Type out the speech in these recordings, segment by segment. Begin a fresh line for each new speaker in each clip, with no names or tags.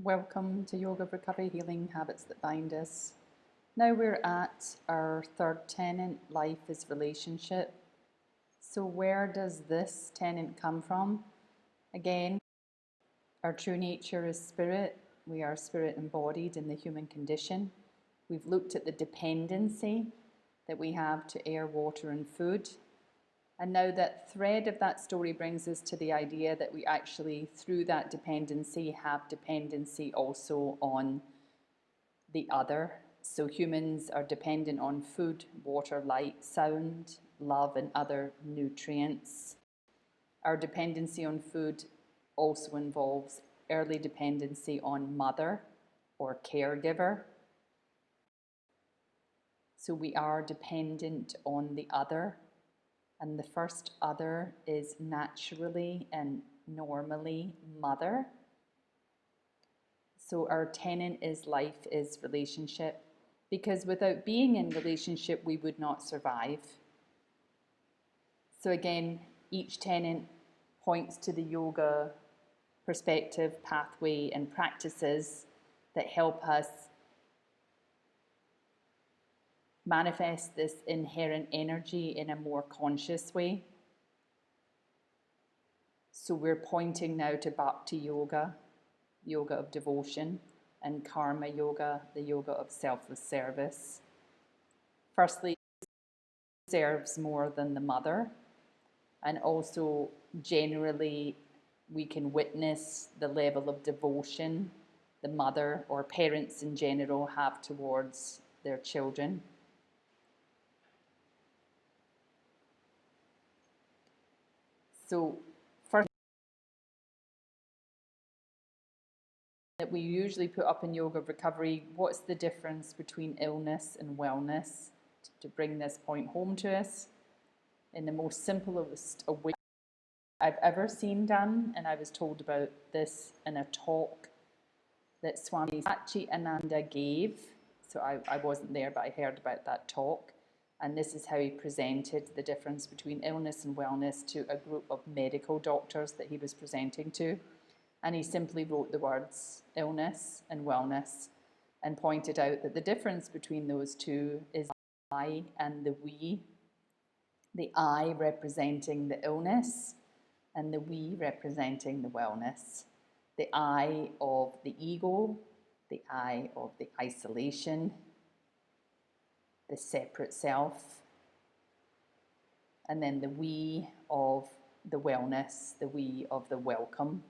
Welcome to Yoga of Recovery, Healing Habits That Bind Us. Now we're at our third tenet, life is relationship. So where does this tenet come from? Again, our true nature is spirit. We are spirit embodied in the human condition. We've looked at the dependency that we have to air, water and food. And now that thread of that story brings us to the idea that we actually, through that dependency, have dependency also on the other. So humans are dependent on food, water, light, sound, love, and other nutrients. Our dependency on food also involves early dependency on mother or caregiver. So we are dependent on the other. And the first other is naturally and normally mother. So our tenet is life is relationship, because without being in relationship, we would not survive. So again, each tenet points to the yoga perspective, pathway, and practices that help us manifest this inherent energy in a more conscious way. So we're pointing now to Bhakti Yoga, yoga of devotion, and Karma Yoga, the yoga of selfless service. Firstly, serves more than the mother, and also generally we can witness the level of devotion the mother or parents in general have towards their children. So first, that we usually put up in yoga of recovery, what's the difference between illness and wellness, to bring this point home to us in the most simplest way I've ever seen done. And I was told about this in a talk that Swami Satchidananda gave. So I wasn't there, but I heard about that talk. And this is how he presented the difference between illness and wellness to a group of medical doctors that he was presenting to. And he simply wrote the words illness and wellness and pointed out that the difference between those two is the I and the we. The I representing the illness and the we representing the wellness. The I of the ego, the I of the isolation, the separate self, and then the we of the wellness, the we of the welcome.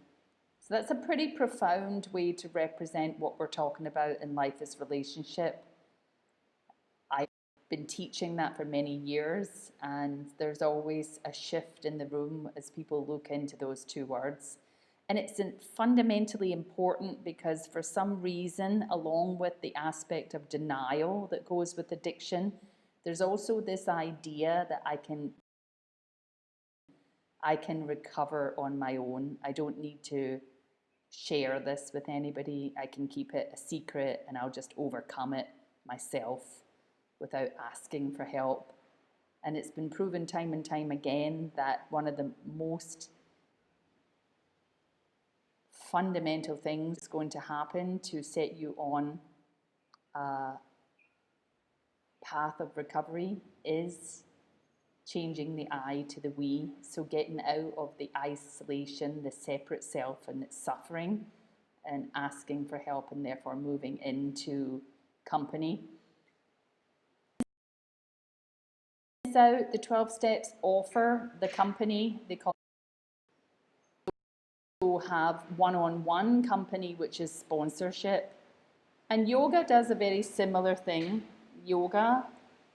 So that's a pretty profound way to represent what we're talking about in life as relationship. I've been teaching that for many years, and there's always a shift in the room as people look into those two words. And it's fundamentally important because for some reason, along with the aspect of denial that goes with addiction, there's also this idea that I can recover on my own. I don't need to share this with anybody. I can keep it a secret and I'll just overcome it myself without asking for help. And it's been proven time and time again that one of the most fundamental things going to happen to set you on a path of recovery is changing the I to the we. So getting out of the isolation, the separate self and its suffering, and asking for help, and therefore moving into company. So the 12 steps offer the company. They also have one-on-one company, which is sponsorship. And yoga does a very similar thing. Yoga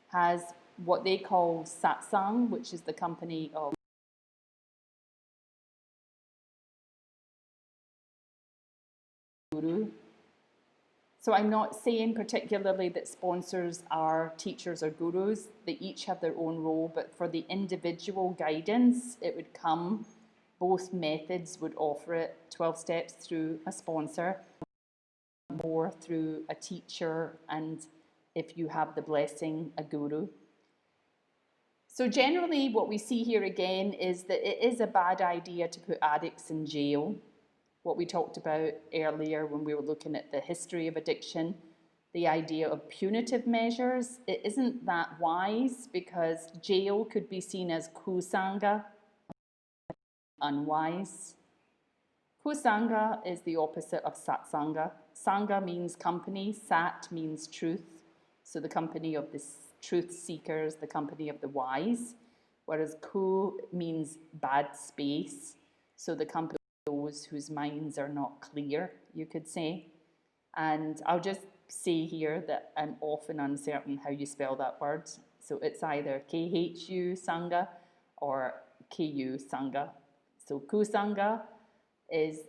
has what they call satsang, which is the company of guru. So I'm not saying particularly that sponsors are teachers or gurus. They each have their own role, but for the individual guidance, it would come, both methods would offer it, 12 steps through a sponsor, more through a teacher, and if you have the blessing, a guru. So generally what we see here again is that it is a bad idea to put addicts in jail. what we talked about earlier when we were looking at the history of addiction, the idea of punitive measures. It isn't that wise because jail could be seen as kusanga, unwise. Kusanga is the opposite of satsanga. Sangha means company, sat means truth. So the company of the truth seekers, the company of the wise. Whereas ku means bad space. So the company of those whose minds are not clear, you could say. And I'll just say here that I'm often uncertain how you spell that word. So it's either KHU Sangha or KU Sangha. So Kusanga is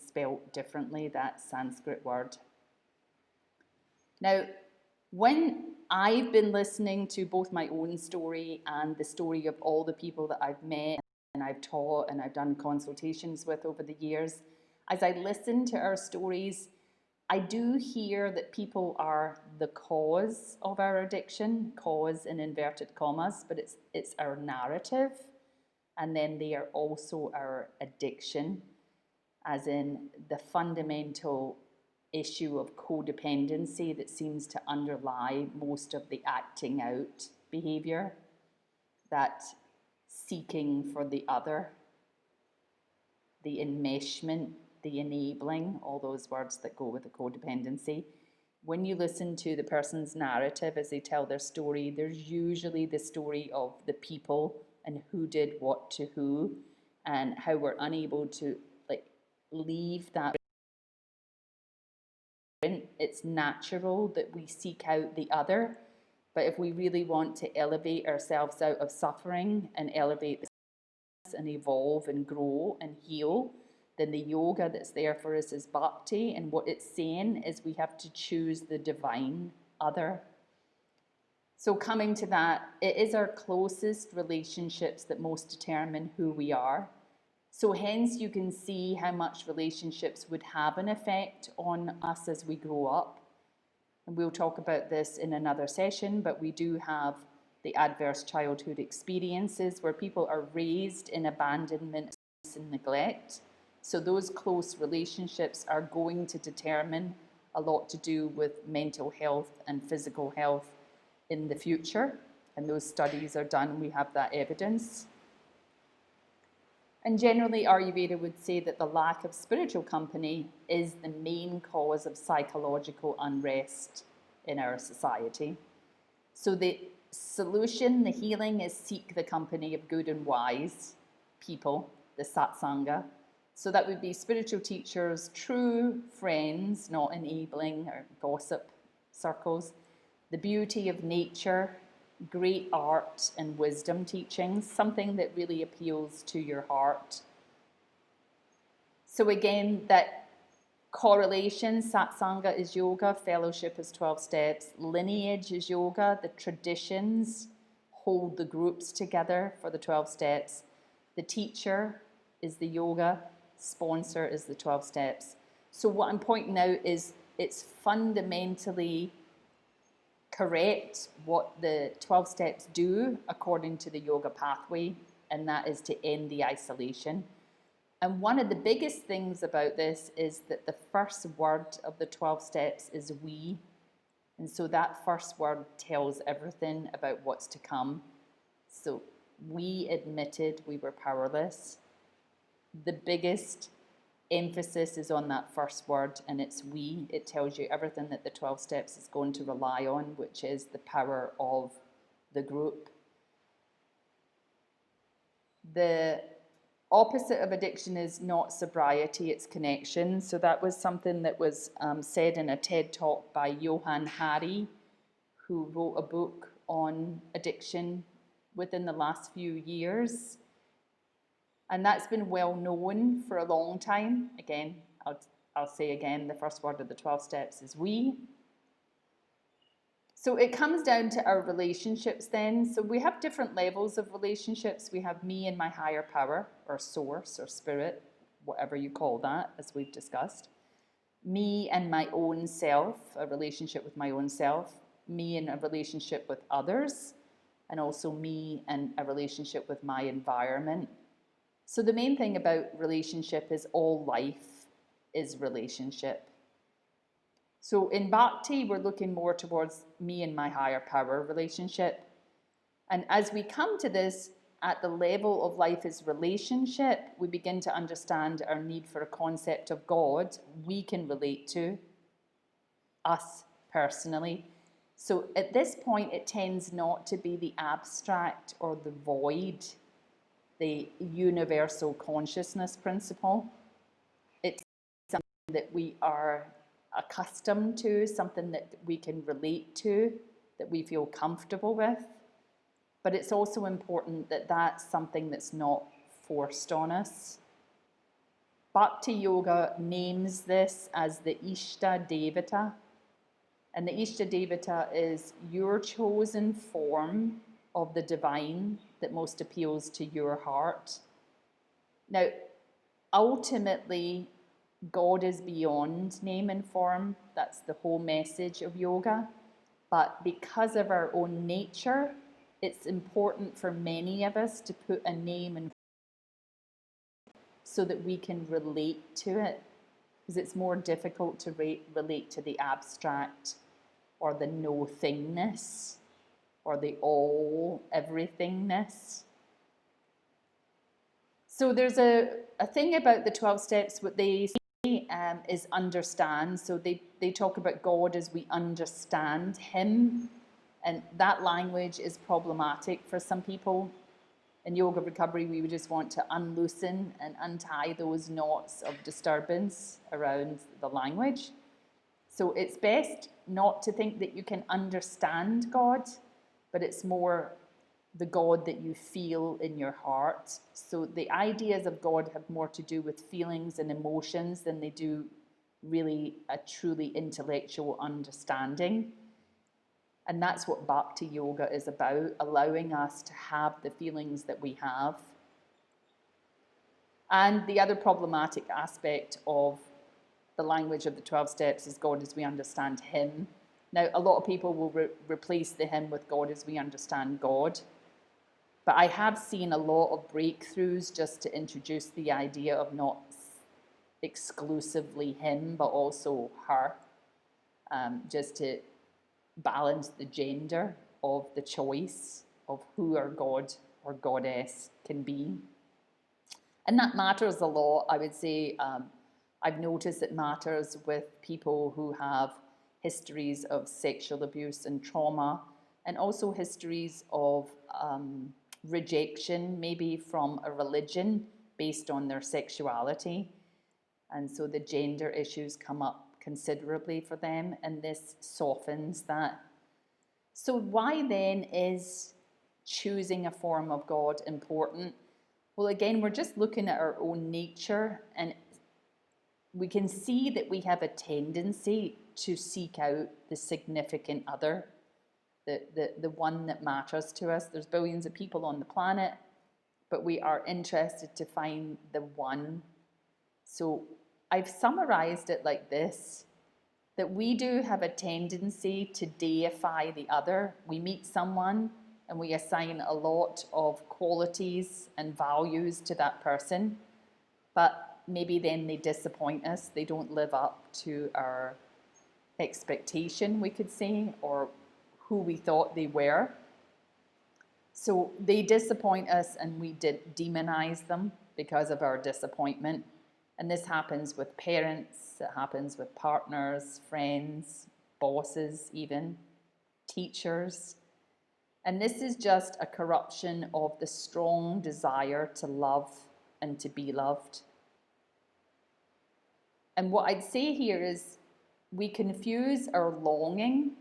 spelled differently, that Sanskrit word. Now, when I've been listening to both my own story and the story of all the people that I've met and I've taught and I've done consultations with over the years, as I listen to our stories, I do hear that people are the cause of our addiction, cause in inverted commas, but it's our narrative, and then they are also our addiction, as in the fundamental issue of codependency that seems to underlie most of the acting out behavior, that seeking for the other, the enmeshment, the enabling, all those words that go with the codependency. When you listen to the person's narrative as they tell their story, there's usually the story of the people and who did what to who and how we're unable to leave that. It's natural that we seek out the other, but if we really want to elevate ourselves out of suffering and elevate and evolve and grow and heal, then the yoga that's there for us is bhakti, and what it's saying is we have to choose the divine other. So coming to that, it is our closest relationships that most determine who we are. So hence you can see how much relationships would have an effect on us as we grow up. And we'll talk about this in another session, but we do have the adverse childhood experiences where people are raised in abandonment and neglect. So those close relationships are going to determine a lot to do with mental health and physical health in the future. And those studies are done, we have that evidence. And generally, Ayurveda would say that the lack of spiritual company is the main cause of psychological unrest in our society. So the solution, the healing, is seek the company of good and wise people, the satsanga. So that would be spiritual teachers, true friends, not enabling or gossip circles, the beauty of nature, great art and wisdom teachings, something that really appeals to your heart. So again, that correlation, satsanga is yoga, fellowship is 12 steps, lineage is yoga, the traditions hold the groups together for the 12 steps, the teacher is the yoga, sponsor is the 12 steps. So what I'm pointing out is it's fundamentally correct what the 12 steps do according to the yoga pathway, and that is to end the isolation. And one of the biggest things about this is that the first word of the 12 steps is we. And so that first word tells everything about what's to come. So we admitted we were powerless. The biggest emphasis is on that first word, and it's we. It tells you everything that the 12 steps is going to rely on, which is the power of the group. The opposite of addiction is not sobriety, it's connection. So that was something that was said in a TED talk by Johann Hari, who wrote a book on addiction within the last few years. And that's been well known for a long time. Again, I'll say again, the first word of the 12 steps is we. So it comes down to our relationships then. So we have different levels of relationships. We have me and my higher power, or source, or spirit, whatever you call that, as we've discussed. Me and my own self, a relationship with my own self. Me and a relationship with others. And also me and a relationship with my environment. So the main thing about relationship is all life is relationship. So in Bhakti, we're looking more towards me and my higher power relationship. And as we come to this at the level of life is relationship, we begin to understand our need for a concept of God we can relate to, us personally. So at this point, it tends not to be the abstract or the void, the universal consciousness principle. It's something that we are accustomed to, something that we can relate to, that we feel comfortable with. But it's also important that that's something that's not forced on us. Bhakti Yoga names this as the Ishta Devata. And the Ishta Devata is your chosen form of the divine that most appeals to your heart. Now, ultimately, God is beyond name and form. That's the whole message of yoga. But because of our own nature, it's important for many of us to put a name and so that we can relate to it, because it's more difficult to relate to the abstract or the no-thingness or the all-everythingness. So there's a thing about the 12 steps, what they say is understand. So they talk about God as we understand him. And that language is problematic for some people. In yoga recovery, we would just want to unloosen and untie those knots of disturbance around the language. So it's best not to think that you can understand God, but it's more the God that you feel in your heart. So the ideas of God have more to do with feelings and emotions than they do really a truly intellectual understanding. And that's what Bhakti Yoga is about, allowing us to have the feelings that we have. And the other problematic aspect of the language of the 12 steps is God as we understand him. Now, a lot of people will replace the him with God as we understand God. But I have seen a lot of breakthroughs just to introduce the idea of not exclusively him, but also her, just to balance the gender of the choice of who our God or goddess can be. And that matters a lot, I would say. I've noticed it matters with people who have histories of sexual abuse and trauma, and also histories of rejection, maybe from a religion based on their sexuality. And so the gender issues come up considerably for them, and this softens that. So why then is choosing a form of God important? Well, again, we're just looking at our own nature, and we can see that we have a tendency to seek out the significant other, the one that matters to us. There's billions of people on the planet, but we are interested to find the one. So I've summarized it like this, that we do have a tendency to deify the other. We meet someone and we assign a lot of qualities and values to that person, but maybe then they disappoint us. They don't live up to our expectation, we could say, or who we thought they were. So they disappoint us and we demonize them because of our disappointment. And this happens with parents, it happens with partners, friends, bosses even, teachers. And this is just a corruption of the strong desire to love and to be loved. And what I'd say here is we confuse our longing,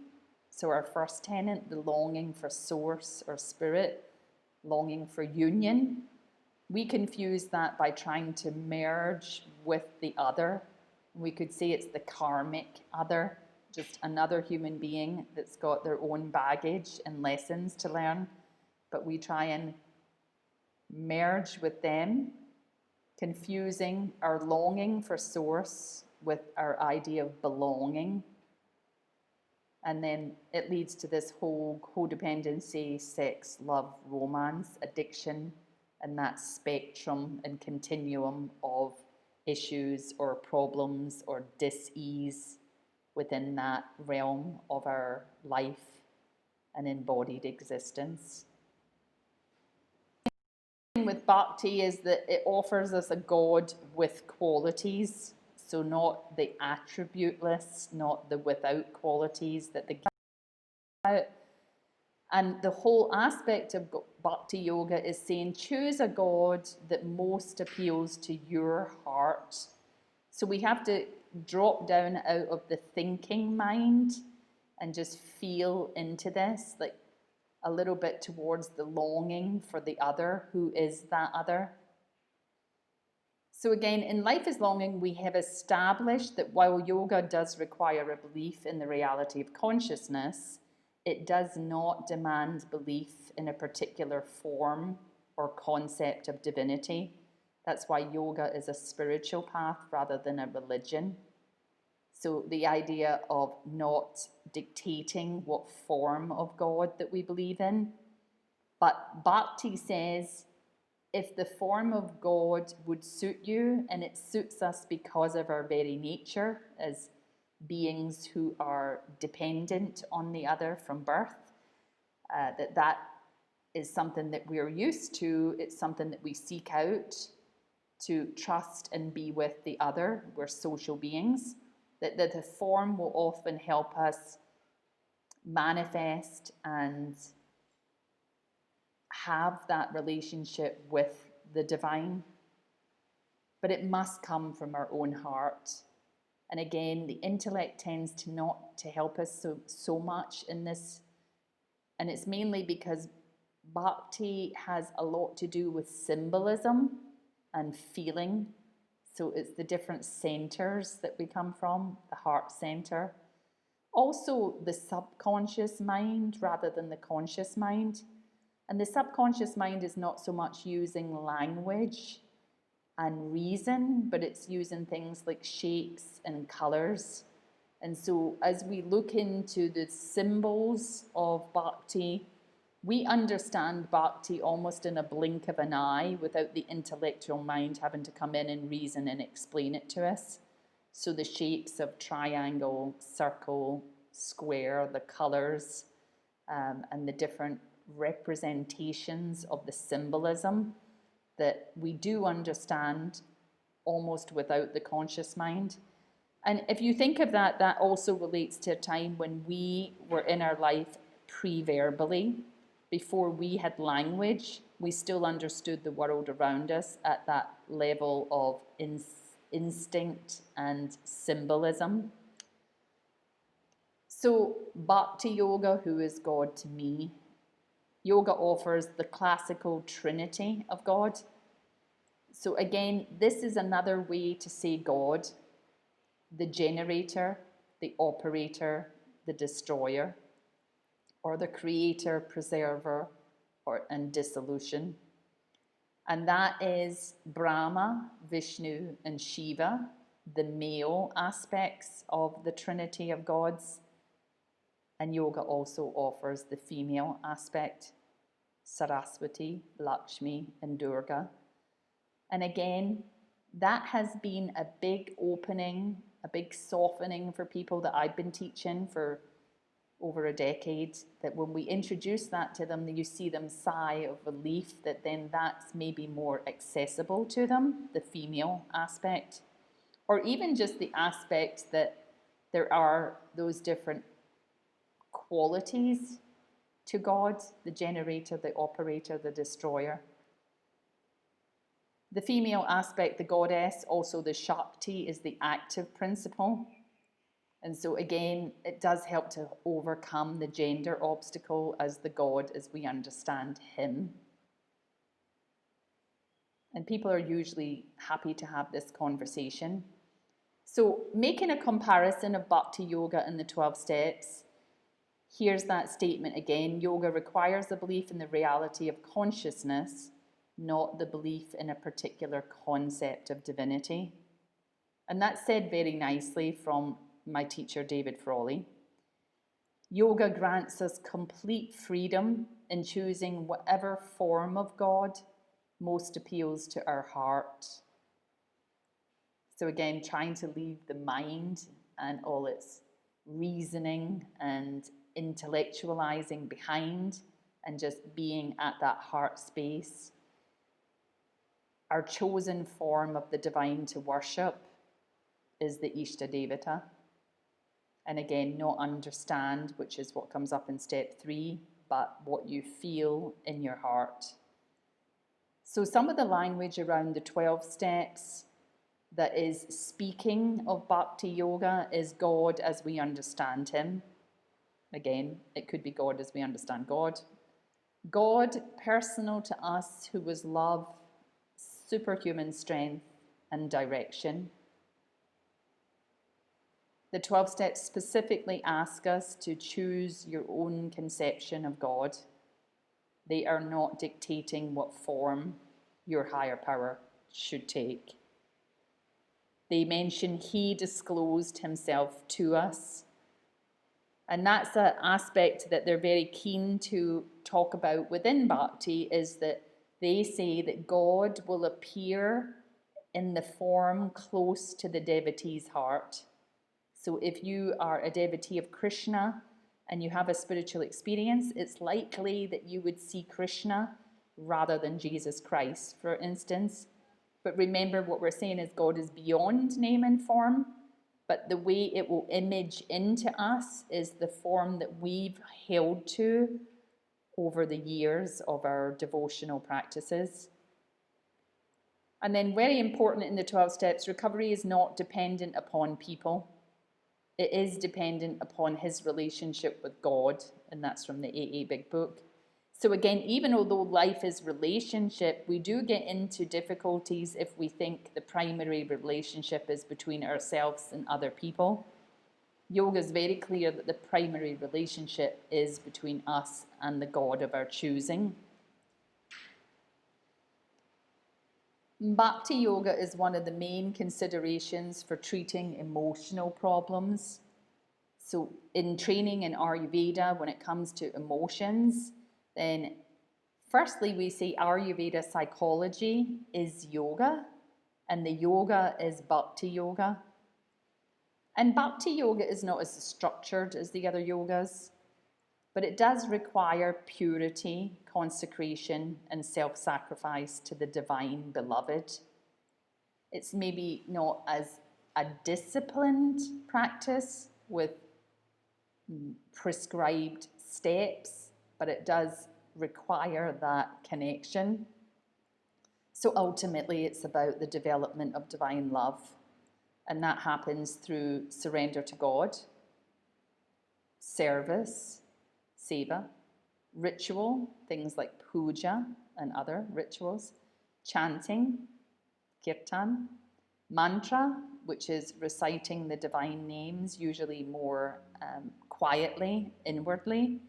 so our first tenet, the longing for source or spirit, longing for union, we confuse that by trying to merge with the other. We could say it's the karmic other, just another human being that's got their own baggage and lessons to learn, but we try and merge with them, confusing our longing for source with our idea of belonging. And then it leads to this whole codependency, sex, love, romance, addiction, and that spectrum and continuum of issues or problems or dis-ease within that realm of our life and embodied existence. With Bhakti is that it offers us a God with qualities, so not the attributeless, not the without qualities that the out. And the whole aspect of Bhakti Yoga is saying, choose a God that most appeals to your heart. So we have to drop down out of the thinking mind and just feel into this, like a little bit towards the longing for the other. Who is that other? So again, in Life is Longing, we have established that while yoga does require a belief in the reality of consciousness, it does not demand belief in a particular form or concept of divinity. That's why yoga is a spiritual path rather than a religion. So the idea of not dictating what form of God that we believe in. But Bhakti says, if the form of God would suit you, and it suits us because of our very nature as beings who are dependent on the other from birth, that is something that we're used to. It's something that we seek out to trust and be with the other. We're social beings. That the form will often help us manifest and have that relationship with the divine. But it must come from our own heart. And again, the intellect tends to not to help us so much in this. And it's mainly because Bhakti has a lot to do with symbolism and feeling. So it's the different centers that we come from, the heart center. Also the subconscious mind rather than the conscious mind. And the subconscious mind is not so much using language and reason, but it's using things like shapes and colors. And so as we look into the symbols of Bhakti, we understand Bhakti almost in a blink of an eye without the intellectual mind having to come in and reason and explain it to us. So the shapes of triangle, circle, square, the colors, and the different representations of the symbolism that we do understand almost without the conscious mind. And if you think of that, that also relates to a time when we were in our life pre-verbally. Before we had language, we still understood the world around us at that level of instinct and symbolism. So Bhakti Yoga, who is God to me? Yoga offers the classical trinity of God. So again, this is another way to say God, the generator, the operator, the destroyer, or the creator, preserver, and dissolution. And that is Brahma, Vishnu, and Shiva, the male aspects of the trinity of gods. And yoga also offers the female aspect, Saraswati, Lakshmi, and Durga. And again, that has been a big opening, a big softening for people that I've been teaching for over a decade, that when we introduce that to them, you see them sigh of relief that then that's maybe more accessible to them, the female aspect, or even just the aspect that there are those different qualities to God, the generator, the operator, the destroyer. The female aspect, the goddess, also the Shakti, is the active principle. And so again, it does help to overcome the gender obstacle as the God as we understand him. And people are usually happy to have this conversation. So making a comparison of Bhakti Yoga and the 12 steps, here's that statement again. Yoga requires a belief in the reality of consciousness, not the belief in a particular concept of divinity. And that's said very nicely from my teacher, David Frawley. Yoga grants us complete freedom in choosing whatever form of God most appeals to our heart. So again, trying to leave the mind and all its reasoning and intellectualizing behind and just being at that heart space. Our chosen form of the divine to worship is the Ishtadevata. And again, not understand, which is what comes up in step 3, but what you feel in your heart. So some of the language around the 12 steps that is speaking of Bhakti Yoga is God as we understand him. Again, it could be God as we understand God. God, personal to us, who was love, superhuman strength and direction. The 12 steps specifically ask us to choose your own conception of God. They are not dictating what form your higher power should take. They mention he disclosed himself to us. And that's an aspect that they're very keen to talk about within Bhakti, is that they say that God will appear in the form close to the devotee's heart. So if you are a devotee of Krishna and you have a spiritual experience, it's likely that you would see Krishna rather than Jesus Christ, for instance. But remember, what we're saying is God is beyond name and form, but the way it will image into us is the form that we've held to over the years of our devotional practices. And then, very important in the 12 steps, recovery is not dependent upon people. It is dependent upon his relationship with God, and that's from the AA Big Book. So again, even although life is relationship, we do get into difficulties if we think the primary relationship is between ourselves and other people. Yoga is very clear that the primary relationship is between us and the God of our choosing. Bhakti Yoga is one of the main considerations for treating emotional problems. So in training in Ayurveda, when it comes to emotions, then firstly we say Ayurveda psychology is yoga, and the yoga is Bhakti Yoga. And Bhakti Yoga is not as structured as the other yogas, but it does require purity, consecration, and self-sacrifice to the divine beloved. It's maybe not as a disciplined practice with prescribed steps, but it does require that connection. So ultimately, it's about the development of divine love, and that happens through surrender to God, service, seva, ritual, things like puja and other rituals, chanting, kirtan, mantra, which is reciting the divine names, usually more quietly, inwardly,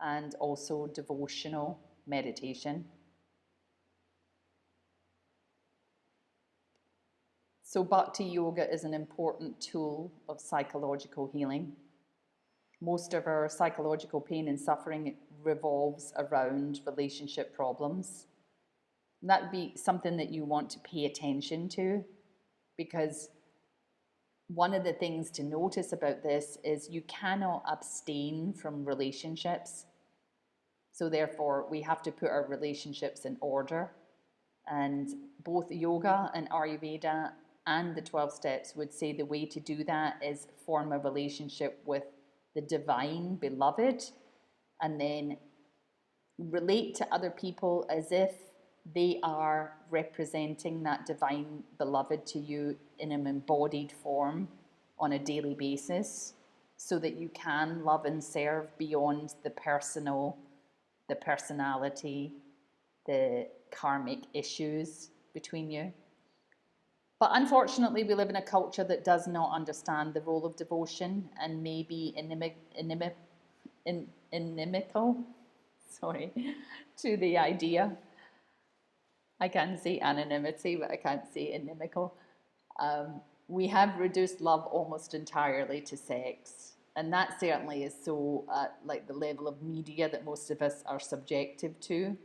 and also devotional meditation. So Bhakti Yoga is an important tool of psychological healing. Most of our psychological pain and suffering revolves around relationship problems. And that would be something that you want to pay attention to, because one of the things to notice about this is you cannot abstain from relationships. So therefore, we have to put our relationships in order. And both yoga and Ayurveda and the 12 steps would say the way to do that is form a relationship with the divine beloved, and then relate to other people as if they are representing that divine beloved to you in an embodied form on a daily basis, so that you can love and serve beyond the personal, the personality, the karmic issues between you. But unfortunately, we live in a culture that does not understand the role of devotion and may be inimical to the idea. I can say anonymity, but I can't say inimical. We have reduced love almost entirely to sex. And that certainly is so like the level of media that most of us are subjected to.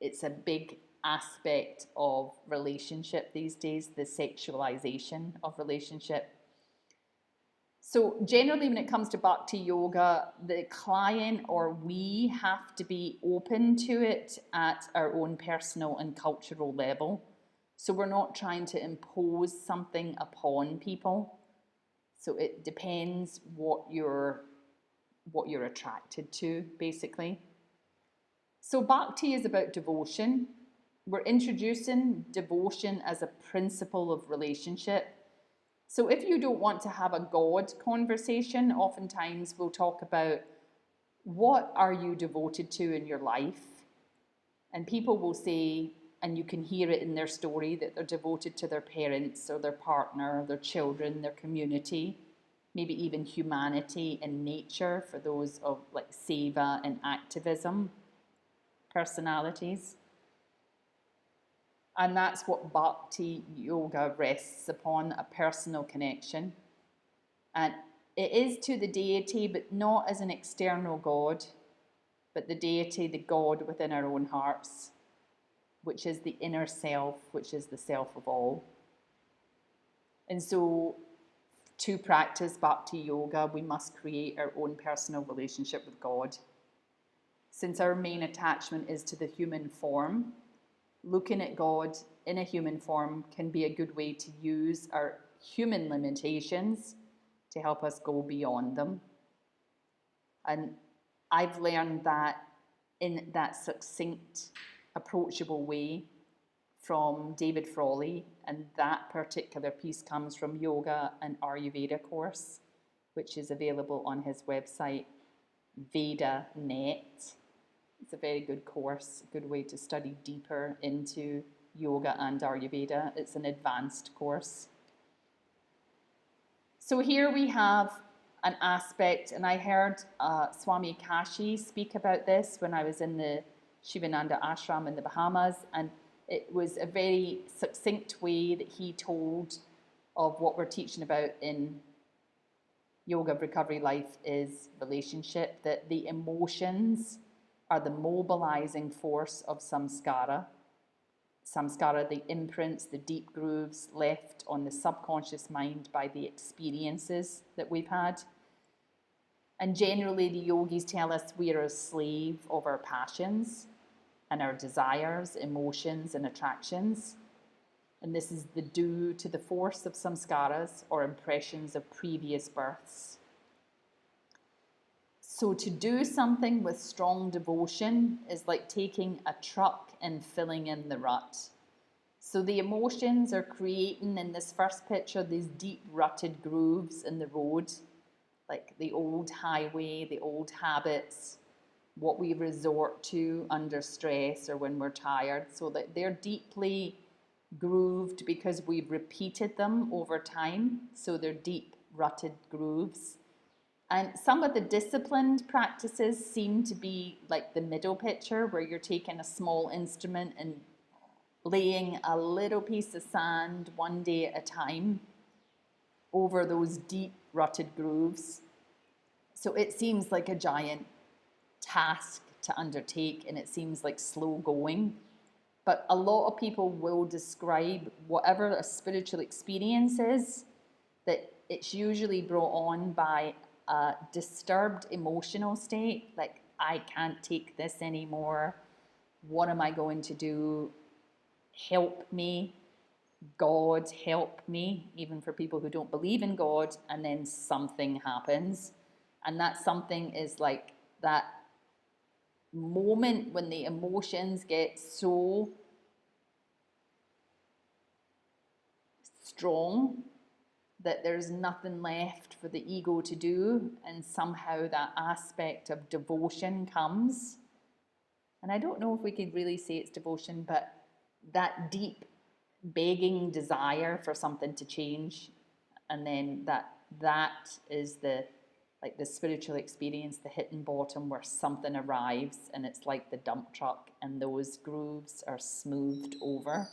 it's a big aspect of relationship these days, the sexualization of relationship. So generally when it comes to Bhakti Yoga, the client or we have to be open to it at our own personal and cultural level. So we're not trying to impose something upon people. So it depends what you're attracted to, basically. So Bhakti is about devotion. We're introducing devotion as a principle of relationship. So if you don't want to have a God conversation, oftentimes we'll talk about what are you devoted to in your life? And people will say, and you can hear it in their story, that they're devoted to their parents or their partner, or their children, their community, maybe even humanity and nature for those of like seva and activism personalities. And that's what Bhakti Yoga rests upon, a personal connection. And it is to the deity, but not as an external God, but the deity, the God within our own hearts, which is the inner self, which is the self of all. And so to practice Bhakti Yoga, we must create our own personal relationship with God. Since our main attachment is to the human form, looking at God in a human form can be a good way to use our human limitations to help us go beyond them. And I've learned that in that succinct, approachable way from David Frawley, and that particular piece comes from Yoga and Ayurveda course, which is available on his website, VedaNet. It's a very good course, a good way to study deeper into yoga and Ayurveda. It's an advanced course. So here we have an aspect, and I heard Swami Kashi speak about this when I was in the Shivananda ashram in the Bahamas, and it was a very succinct way that he told of what we're teaching about in Yoga of Recovery Life is relationship, that the emotions are the mobilizing force of samskara. Samskara, the imprints, the deep grooves left on the subconscious mind by the experiences that we've had. And generally, the yogis tell us we are a slave of our passions and our desires, emotions, and attractions. And this is the due to the force of samskaras or impressions of previous births. So to do something with strong devotion is like taking a truck and filling in the rut. So the emotions are creating, in this first picture, these deep rutted grooves in the road, like the old highway, the old habits, what we resort to under stress or when we're tired. So that they're deeply grooved because we've repeated them over time. So they're deep rutted grooves. And some of the disciplined practices seem to be like the middle picture, where you're taking a small instrument and laying a little piece of sand one day at a time over those deep rutted grooves. So it seems like a giant task to undertake, and it seems like slow going. But a lot of people will describe whatever a spiritual experience is, that it's usually brought on by a disturbed emotional state, like I can't take this anymore, what am I going to do, help me, God help me, even for people who don't believe in God, and then something happens. And that something is like that moment when the emotions get so strong that there's nothing left for the ego to do, and somehow that aspect of devotion comes. And I don't know if we could really say it's devotion, but that deep begging desire for something to change, and then that is the spiritual experience, the hitting bottom where something arrives and it's like the dump truck and those grooves are smoothed over.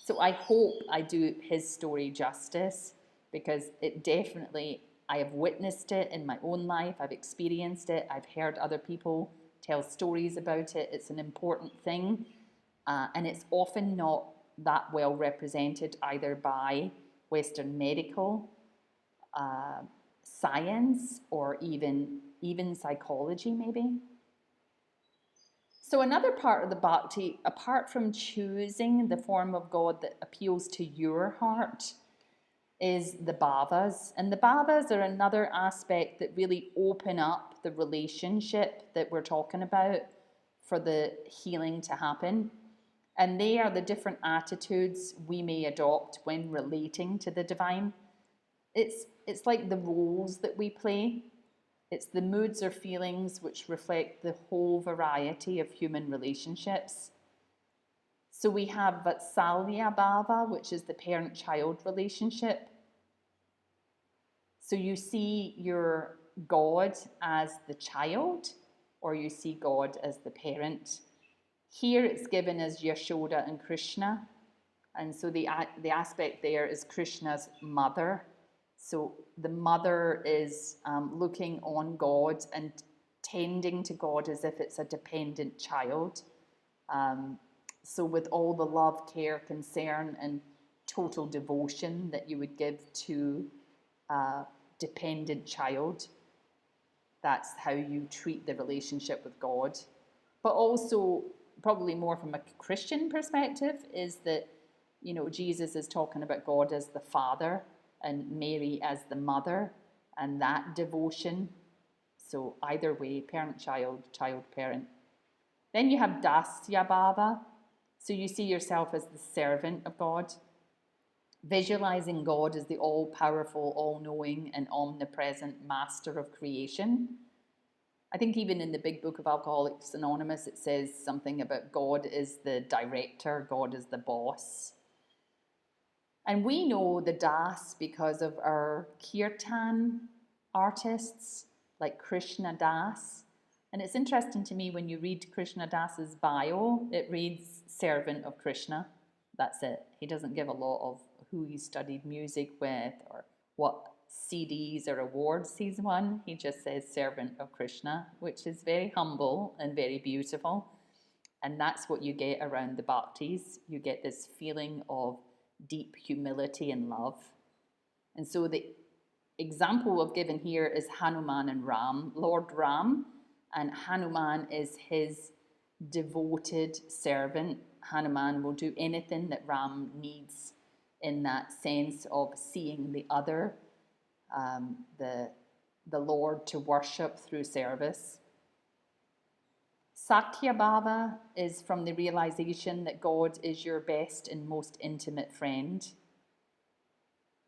So I hope I do his story justice, because it definitely, I have witnessed it in my own life, I've experienced it, I've heard other people tells stories about it. It's an important thing, and it's often not that well represented either by Western medical science or even psychology, maybe. So another part of the bhakti, apart from choosing the form of God that appeals to your heart, is the bhavas. And the bhavas are another aspect that really open up the relationship that we're talking about for the healing to happen. And they are the different attitudes we may adopt when relating to the divine. It's like the roles that we play. It's the moods or feelings which reflect the whole variety of human relationships. So we have Vatsalya Bhava, which is the parent-child relationship. So you see your God as the child, or you see God as the parent. Here it's given as Yashoda and Krishna. And so the aspect there is Krishna's mother. So the mother is looking on God and tending to God as if it's a dependent child. So with all the love, care, concern, and total devotion that you would give to a dependent child, that's how you treat the relationship with God. But also, probably more from a Christian perspective, is that, you know, Jesus is talking about God as the Father and Mary as the mother, and that devotion. So either way, parent-child, child-parent. Then you have Dasya Bhava. So you see yourself as the servant of God, visualizing God as the all-powerful, all-knowing, and omnipresent master of creation. I think even in the big book of Alcoholics Anonymous, it says something about God is the director, God is the boss. And we know the Das because of our kirtan artists like Krishna Das. And it's interesting to me when you read Krishna Das's bio, it reads servant of Krishna. That's it. He doesn't give a lot of who he studied music with or what CDs or awards he's won. He just says servant of Krishna, which is very humble and very beautiful. And that's what you get around the bhaktis. You get this feeling of deep humility and love. And so the example of given here is Hanuman and Ram, Lord Ram, and Hanuman is his devoted servant. Hanuman will do anything that Ram needs in that sense of seeing the other, the Lord to worship through service. Sakya Bhava is from the realization that God is your best and most intimate friend.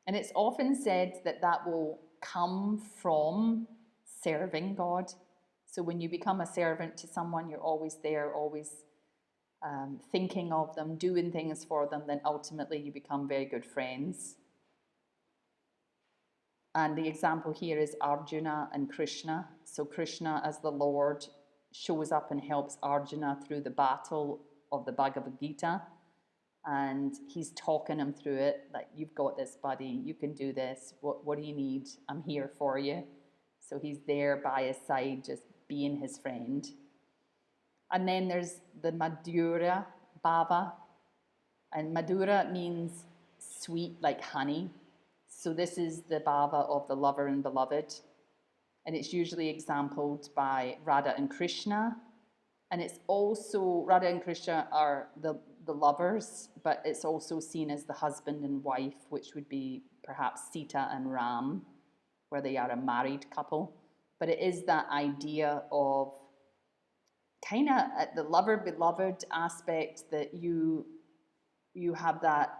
And it's often said that that will come from serving God. So when you become a servant to someone, you're always there, always thinking of them, doing things for them, then ultimately you become very good friends. And the example here is Arjuna and Krishna. So Krishna as the Lord shows up and helps Arjuna through the battle of the Bhagavad Gita. And he's talking him through it, like, you've got this, buddy, you can do this, what do you need? I'm here for you. So he's there by his side, just being his friend. And then there's the Madhura Bhava. And Madhura means sweet like honey. So this is the Bhava of the lover and beloved. And it's usually exampled by Radha and Krishna. And it's also, Radha and Krishna are the lovers, but it's also seen as the husband and wife, which would be perhaps Sita and Ram, where they are a married couple. But it is that idea of kind of the lover-beloved aspect, that you have that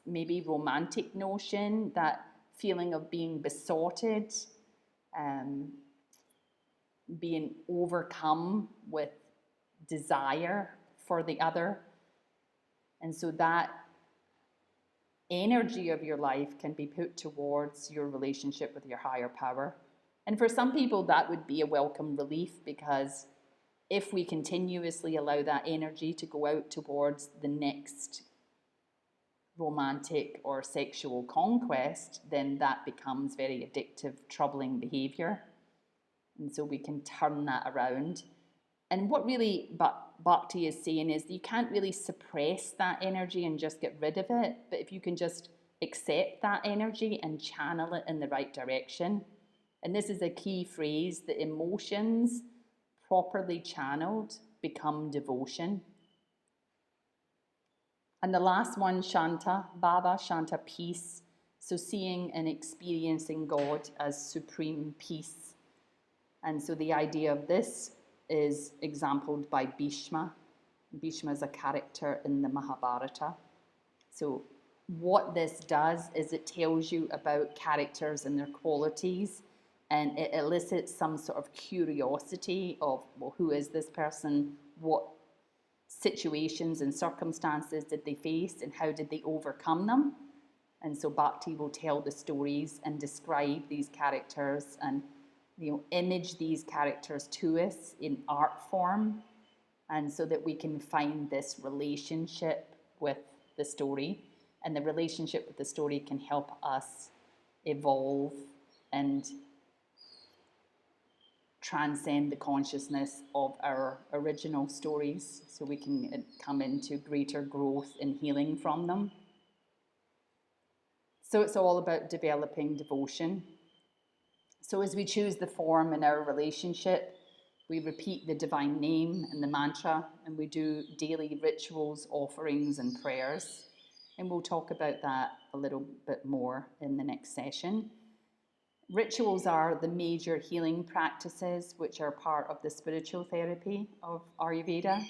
maybe romantic notion, that feeling of being besotted, being overcome with desire for the other. And so that energy of your life can be put towards your relationship with your higher power. And for some people, that would be a welcome relief, because if we continuously allow that energy to go out towards the next romantic or sexual conquest, then that becomes very addictive, troubling behavior. And so we can turn that around. And what really Bhakti is saying is you can't really suppress that energy and just get rid of it, but if you can just accept that energy and channel it in the right direction. And this is a key phrase, the emotions properly channeled become devotion. And the last one, Shanta, Bhava, Shanta, peace. So seeing and experiencing God as supreme peace. And so the idea of this is exampled by Bhishma. Bhishma is a character in the Mahabharata. So what this does is it tells you about characters and their qualities, and it elicits some sort of curiosity of, well, who is this person? What situations and circumstances did they face, and how did they overcome them? And so Bhakti will tell the stories and describe these characters and image these characters to us in art form, and so that we can find this relationship with the story, and the relationship with the story can help us evolve and transcend the consciousness of our original stories, so we can come into greater growth and healing from them. So it's all about developing devotion. So as we choose the form in our relationship, we repeat the divine name and the mantra, and we do daily rituals, offerings, and prayers. And we'll talk about that a little bit more in the next session. Rituals are the major healing practices which are part of the spiritual therapy of Ayurveda.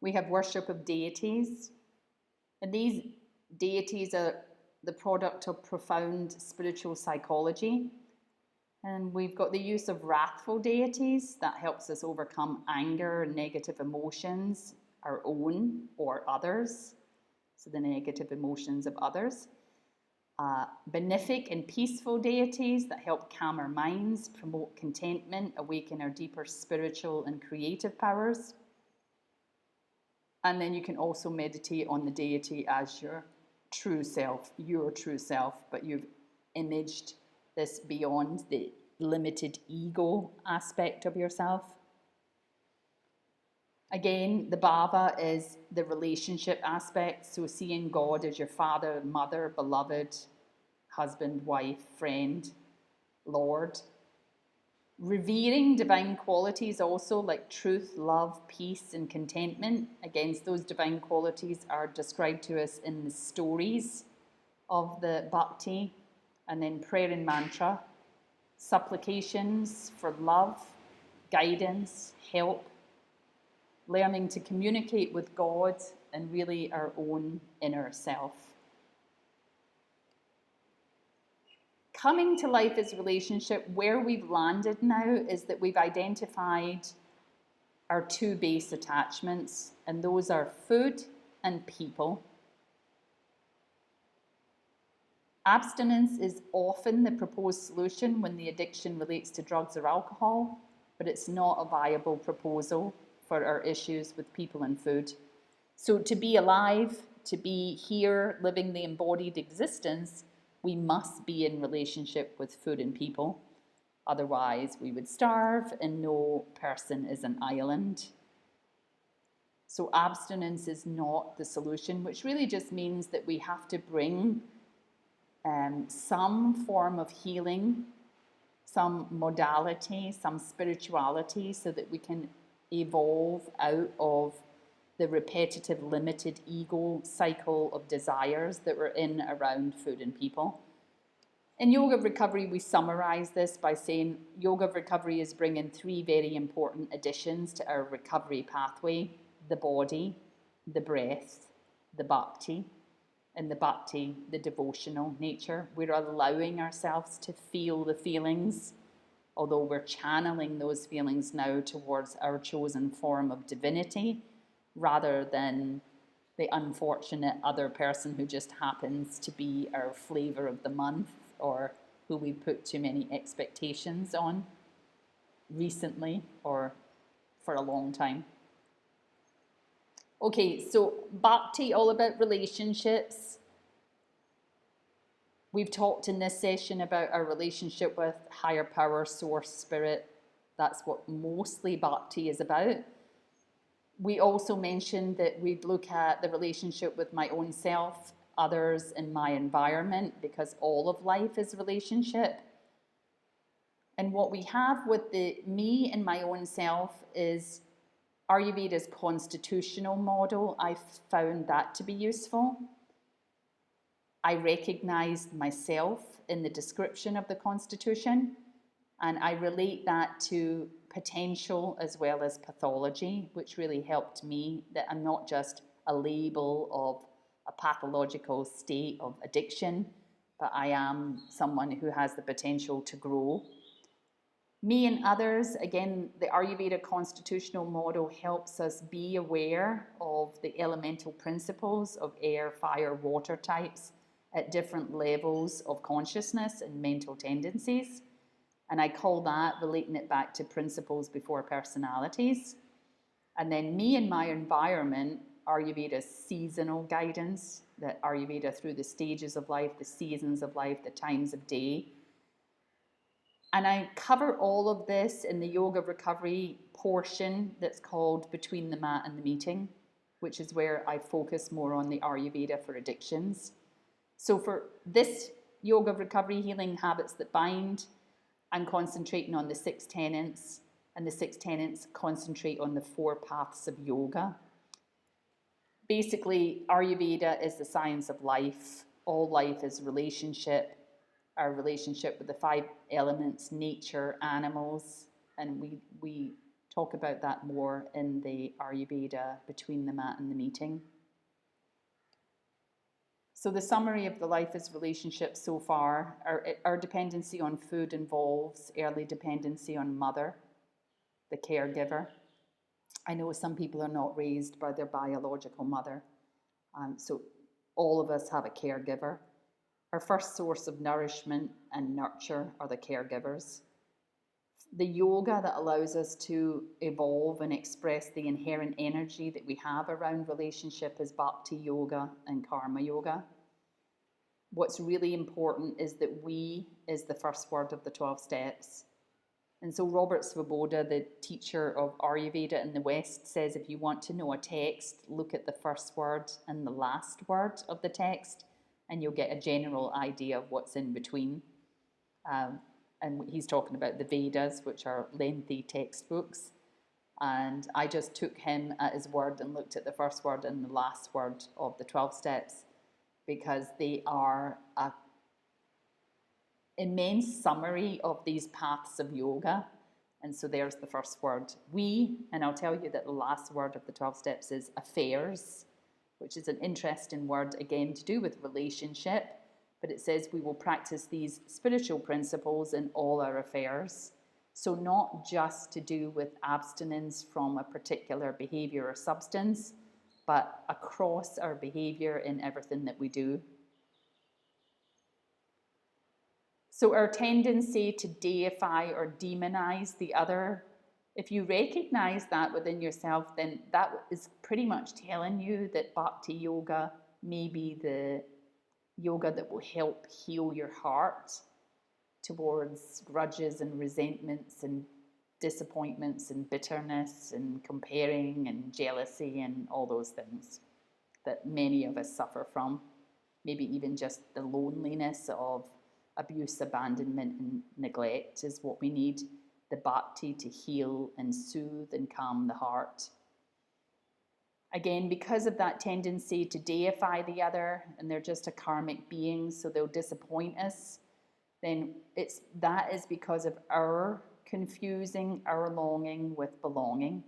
We have worship of deities, and these deities are the product of profound spiritual psychology. And we've got the use of wrathful deities that helps us overcome anger and negative emotions, our own or others, so the negative emotions of others. Benefic and peaceful deities that help calm our minds, promote contentment, awaken our deeper spiritual and creative powers. And then you can also meditate on the deity as your true self, but you've imaged this beyond the limited ego aspect of yourself. Again, the bhava is the relationship aspect, so seeing God as your father, mother, beloved, husband, wife, friend, Lord. Revering divine qualities also, like truth, love, peace, and contentment. Again, those divine qualities are described to us in the stories of the bhakti. And then prayer and mantra, supplications for love, guidance, help, learning to communicate with God and really our own inner self. Coming to life as a relationship, where we've landed now is that we've identified our two base attachments, and those are food and people. Abstinence is often the proposed solution when the addiction relates to drugs or alcohol, but it's not a viable proposal for our issues with people and food. So to be alive, to be here living the embodied existence, we must be in relationship with food and people. Otherwise, we would starve, and no person is an island. So abstinence is not the solution, which really just means that we have to bring some form of healing, some modality, some spirituality, so that we can evolve out of the repetitive, limited ego cycle of desires that we're in around food and people. In Yoga of Recovery, we summarize this by saying Yoga of Recovery is bringing three very important additions to our recovery pathway: the body, the breath, the bhakti. In the bhakti, the devotional nature. We're allowing ourselves to feel the feelings, although we're channeling those feelings now towards our chosen form of divinity, rather than the unfortunate other person who just happens to be our flavor of the month, or who we put too many expectations on recently or for a long time. Okay, so Bhakti, all about relationships. We've talked in this session about our relationship with higher power, source, spirit. That's what mostly Bhakti is about. We also mentioned that we'd look at the relationship with my own self, others, and my environment, because all of life is relationship. And what we have with the me and my own self is Ayurveda's constitutional model. I found that to be useful. I recognized myself in the description of the constitution, and I relate that to potential as well as pathology, which really helped me, that I'm not just a label of a pathological state of addiction, but I am someone who has the potential to grow. Me and others, again, the Ayurveda constitutional model helps us be aware of the elemental principles of air, fire, water types at different levels of consciousness and mental tendencies. And I call that relating it back to principles before personalities. And then me and my environment, Ayurveda's seasonal guidance, that Ayurveda through the stages of life, the seasons of life, the times of day. And I cover all of this in the yoga recovery portion that's called Between the Mat and the Meeting, which is where I focus more on the Ayurveda for addictions. So for this yoga recovery healing habits that bind, I'm concentrating on the 6 tenets, and the 6 tenets concentrate on the 4 paths of yoga. Basically, Ayurveda is the science of life. All life is relationship, our relationship with the 5 elements, nature, animals, and we talk about that more in the Ayurveda Between the Mat and the Meeting. So the summary of the life is relationship so far, our dependency on food involves early dependency on mother, the caregiver. I know some people are not raised by their biological mother, so all of us have a caregiver. Our first source of nourishment and nurture are the caregivers. The yoga that allows us to evolve and express the inherent energy that we have around relationship is Bhakti Yoga and Karma Yoga. What's really important is that we is the first word of the 12 steps. And so Robert Svoboda, the teacher of Ayurveda in the West, says if you want to know a text, look at the first word and the last word of the text, and you'll get a general idea of what's in between. And he's talking about the Vedas, which are lengthy textbooks. And I just took him at his word and looked at the first word and the last word of the 12 steps, because they are an immense summary of these paths of yoga. And so there's the first word, we, and I'll tell you that the last word of the 12 steps is affairs, which is an interesting word, again, to do with relationship. But it says we will practice these spiritual principles in all our affairs. So not just to do with abstinence from a particular behavior or substance, but across our behavior in everything that we do. So our tendency to deify or demonize the other, if you recognize that within yourself, then that is pretty much telling you that Bhakti Yoga may be the yoga that will help heal your heart towards grudges and resentments and disappointments and bitterness and comparing and jealousy and all those things that many of us suffer from. Maybe even just the loneliness of abuse, abandonment, and neglect is what we need the Bhakti to heal and soothe and calm the heart. Again, because of that tendency to deify the other, and they're just a karmic being, so they'll disappoint us, then that is because of our confusing our longing with belonging.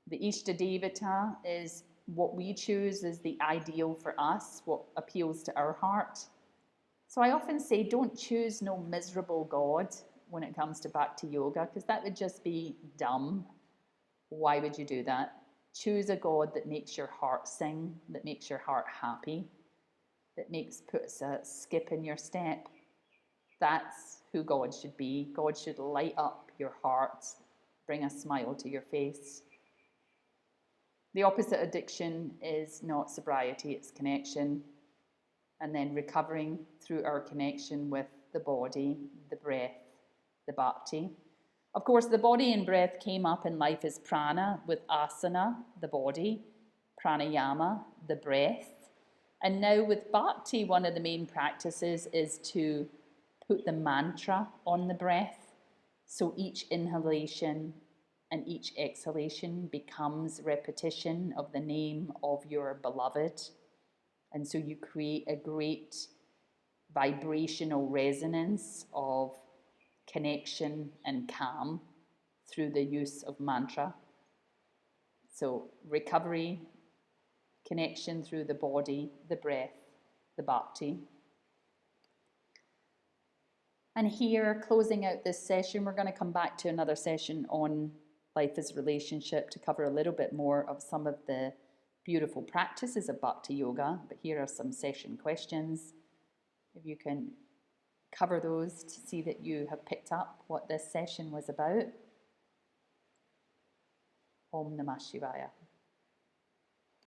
The Ishtadevata is what we choose as the ideal for us, what appeals to our heart. So I often say, don't choose no miserable God when it comes to Bhakti Yoga, because that would just be dumb. Why would you do that? Choose a God that makes your heart sing, that makes your heart happy, that puts a skip in your step. That's who God should be. God should light up your heart, bring a smile to your face. The opposite addiction is not sobriety, it's connection. And then recovering through our connection with the body, the breath, the bhakti. Of course, the body and breath came up in life as prana, with asana, the body, pranayama, the breath. And now with bhakti, one of the main practices is to put the mantra on the breath. So each inhalation and each exhalation becomes repetition of the name of your beloved. And so you create a great vibrational resonance of connection and calm through the use of mantra. So recovery, connection through the body, the breath, the bhakti. And here, closing out this session, we're going to come back to another session on life as relationship to cover a little bit more of some of the beautiful practices of Bhakti Yoga. But here are some session questions. If you can cover those to see that you have picked up what this session was about. Om Namah Shivaya.